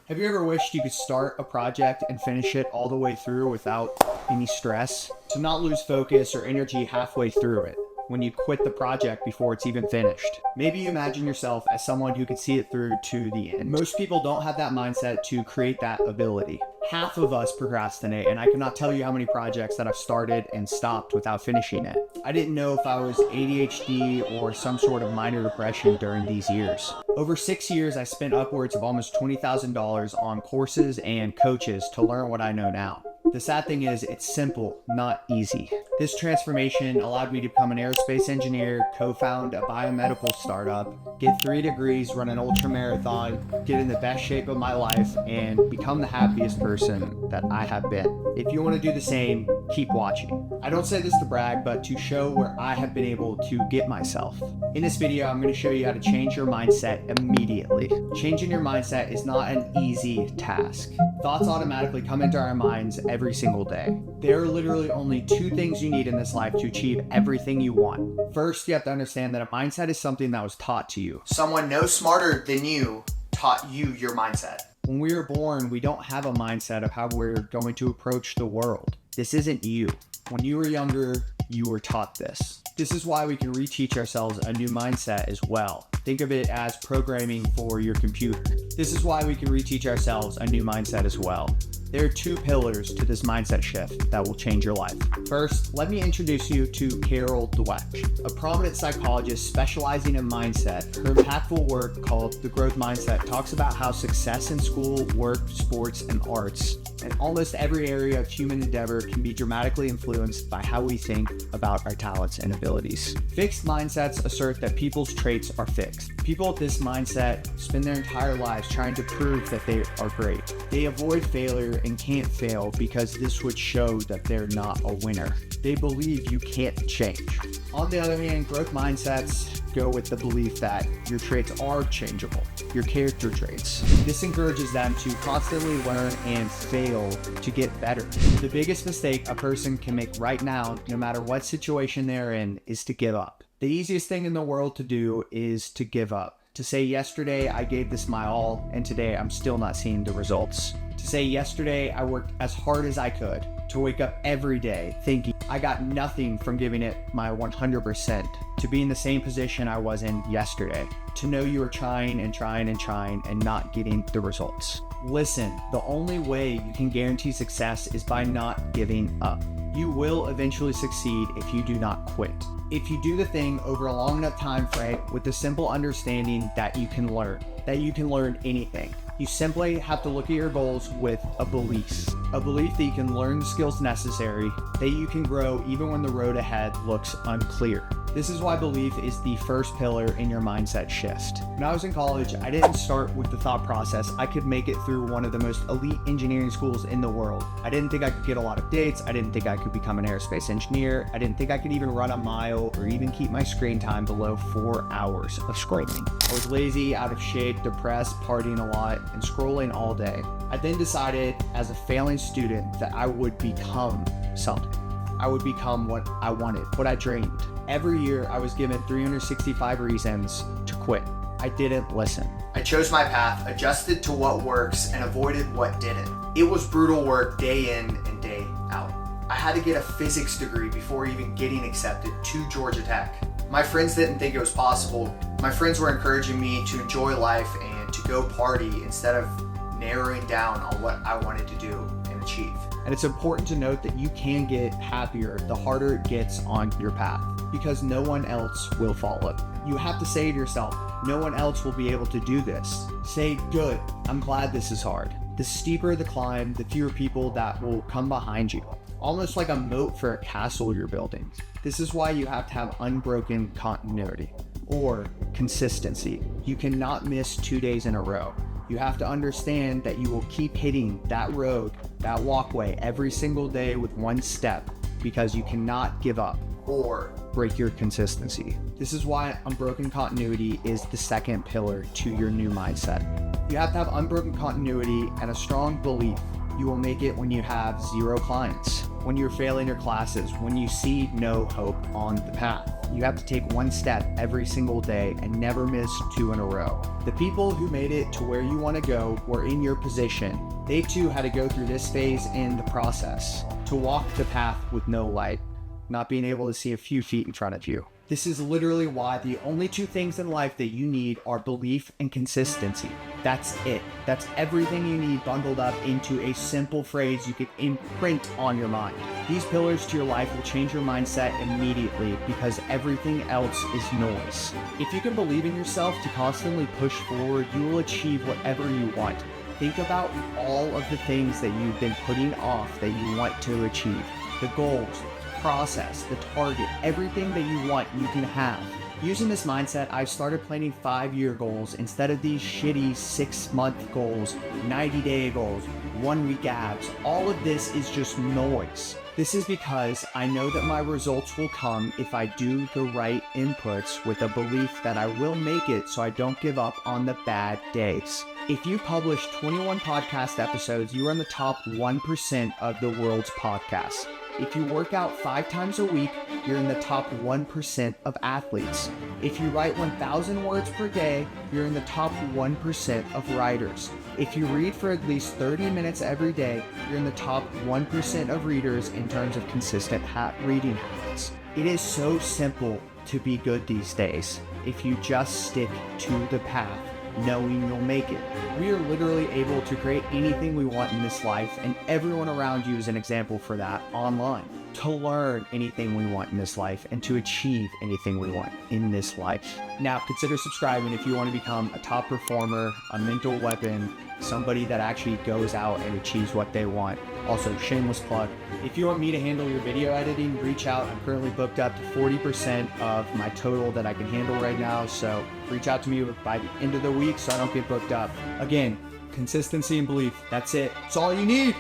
Have you ever wished you could start a project and finish it all the way through without any stress? To not lose focus or energy halfway through it, when you quit the project before it's even finished. Maybe you imagine yourself as someone who can see it through to the end. Most people don't have that mindset to create that ability. Half of us procrastinate, and I cannot tell you how many projects that I've started and stopped without finishing it. I didn't know if I was ADHD or some sort of minor depression during these years. Over 6 years, I spent upwards of almost $20,000 on courses and coaches to learn what I know now. The sad thing is, it's simple, not easy. This transformation allowed me to become an aerospace engineer, co-found a biomedical startup, get 3 degrees, run an ultra marathon, get in the best shape of my life, and become the happiest person that I have been. If you want to do the same, keep watching. I don't say this to brag, but to show where I have been able to get myself. In this video, I'm going to show you how to change your mindset immediately. Changing your mindset is not an easy task. Thoughts automatically come into our minds every single day. There are literally only 2 things you need in this life to achieve everything you want. First, you have to understand that a mindset is something that was taught to you. Someone no smarter than you taught you your mindset. When we were born, we don't have a mindset of how we're going to approach the world. This isn't you. When you were younger, you were taught this. This is why we can reteach ourselves a new mindset as well. Think of it as programming for your computer. This is why we can reteach ourselves a new mindset as well. There are 2 pillars to this mindset shift that will change your life. First, let me introduce you to Carol Dweck, a prominent psychologist specializing in mindset. Her impactful work called The Growth Mindset talks about how success in school, work, sports, and arts, and almost every area of human endeavor can be dramatically influenced by how we think about our talents and abilities. Fixed mindsets assert that people's traits are fixed. People with this mindset spend their entire lives trying to prove that they are great. They avoid failure and can't fail because this would show that they're not a winner. They believe you can't change. On the other hand, growth mindsets go with the belief that your traits are changeable, your character traits. This encourages them to constantly learn and fail to get better. The biggest mistake a person can make right now, no matter what situation they're in, is to give up. The easiest thing in the world to do is to give up. To say yesterday I gave this my all and today I'm still not seeing the results. To say yesterday I worked as hard as I could. To wake up every day thinking I got nothing from giving it my 100%. To be in the same position I was in yesterday. To know you are trying and trying and trying and not getting the results. Listen, the only way you can guarantee success is by not giving up. You will eventually succeed if you do not quit. If you do the thing over a long enough time frame with the simple understanding that you can learn anything. You simply have to look at your goals with a belief that you can learn the skills necessary, that you can grow even when the road ahead looks unclear. This is why belief is the first pillar in your mindset shift. When I was in college, I didn't start with the thought process I could make it through one of the most elite engineering schools in the world. I didn't think I could get a lot of dates. I didn't think I could become an aerospace engineer. I didn't think I could even run a mile or even keep my screen time below 4 hours of scrolling. I was lazy, out of shape, depressed, partying a lot, and scrolling all day. I then decided as a failing student that I would become something. I would become what I wanted, what I dreamed. Every year I was given 365 reasons to quit. I didn't listen. I chose my path, adjusted to what works, and avoided what didn't. It was brutal work day in and day out. I had to get a physics degree before even getting accepted to Georgia Tech. My friends didn't think it was possible. My friends were encouraging me to enjoy life and to go party instead of narrowing down on what I wanted to do and achieve. And it's important to note that you can get happier the harder it gets on your path, because no one else will follow. You have to say to yourself, no one else will be able to do this. Say, good, I'm glad this is hard. The steeper the climb, the fewer people that will come behind you. Almost like a moat for a castle you're building. This is why you have to have unbroken continuity or consistency. You cannot miss 2 days in a row. You have to understand that you will keep hitting that road, that walkway every single day with 1 step, because you cannot give up or break your consistency. This is why unbroken continuity is the second pillar to your new mindset. You have to have unbroken continuity and a strong belief you will make it when you have 0 clients, when you're failing your classes, when you see no hope, on the path. You have to take one step every single day and never miss 2 in a row. The people who made it to where you want to go were in your position. They too had to go through this phase in the process, to walk the path with no light, not being able to see a few feet in front of you. This is literally why the only 2 things in life that you need are belief and consistency. That's it. That's everything you need bundled up into a simple phrase you can imprint on your mind. These pillars to your life will change your mindset immediately because everything else is noise. If you can believe in yourself to constantly push forward, you will achieve whatever you want. Think about all of the things that you've been putting off that you want to achieve. The goals, process, the target, everything that you want, you can have. Using this mindset, I've started planning 5-year goals instead of these shitty 6-month goals, 90-day goals, 1-week abs. All of this is just noise. This is because I know that my results will come if I do the right inputs with a belief that I will make it so I don't give up on the bad days. If you publish 21 podcast episodes, you are in the top 1% of the world's podcasts. If you work out 5 times a week, you're in the top 1% of athletes. If you write 1,000 words per day, you're in the top 1% of writers. If you read for at least 30 minutes every day, you're in the top 1% of readers in terms of consistent reading habits. It is so simple to be good these days if you just stick to the path, knowing you'll make it. We are literally able to create anything we want in this life, and everyone around you is an example for that online. To learn anything we want in this life and to achieve anything we want in this life. Now, consider subscribing if you want to become a top performer, a mental weapon, somebody that actually goes out and achieves what they want. Also, shameless plug, if you want me to handle your video editing, reach out. I'm currently booked up to 40% of my total that I can handle right now, so reach out to me by the end of the week so I don't get booked up. Again, consistency and belief, that's it. It's all you need.